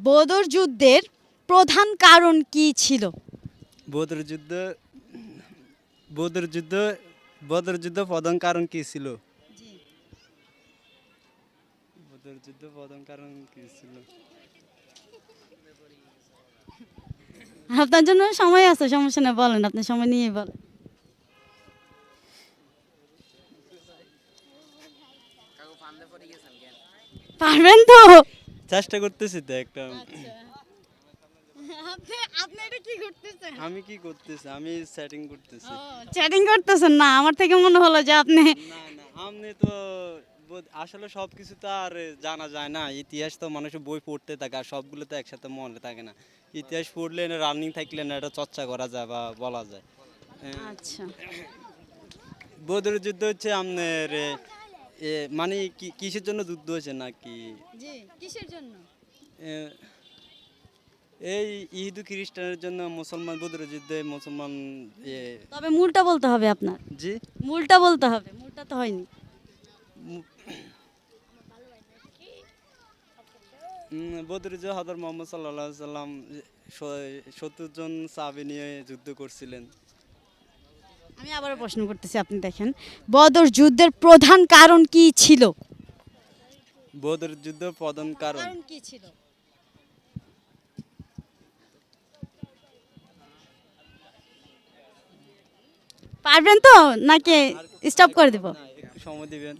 বদর যুদ্ধের প্রধান কারণ কি ছিল? বদর যুদ্ধ বদর যুদ্ধ বদর যুদ্ধ প্রধান কারণ কি ছিল? বদর যুদ্ধ প্রধান কারণ কি ছিল? আপনার জন্য সময় আছে, সমস্যা নেই, বলেন, আপনি সময় নিয়ে বলেন। পারবেন তো? চেষ্টা করতেছি তো একটা। আপনি এটা কি করতেছেন? আমি কি করতেছি? আমি সেটিং করতেছি। চ্যাটিং করতেছেন না, আমার থেকে মনে হলো যে আপনি না না, আপনি তো আসলে সবকিছু তো আর জানা যায় না। ইতিহাস তো মানুষের বই পড়তে থাকে, আর সবগুলো তো একসাথে মনে থাকে না। ইতিহাস পড়লে না, রানিং থাকলে না, এটা চর্চা করা যায় বা বলা যায়। আচ্ছা, বদর যুদ্ধ হচ্ছে আপনার মানে কিসের জন্য যুদ্ধ হয়েছে নাকি? জি, কিসের জন্য? এ, এই ইহুদু খ্রিস্টানের জন্য মুসলমান বদর যুদ্ধে মুসলমান এ, তবে মূলটা বলতে হবে আপনার, জি মূলটা বলতে হবে, মূলটা তো হয়নি। বদর যুদ্ধে হযরত মুহাম্মদ সাল্লাল্লাহু আলাইহি সাল্লাম 70 জন সাহাবী নিয়ে যুদ্ধ করছিলেন। আমি আবারও প্রশ্ন করতেছি, আপনি দেখেন, বদর যুদ্ধের প্রধান কারণ কি ছিল? বদর যুদ্ধ প্রধান কারণ কারণ কি ছিল? পারবেন তো নাকি স্টপ করে দেব? না, একটু সময় দিবেন।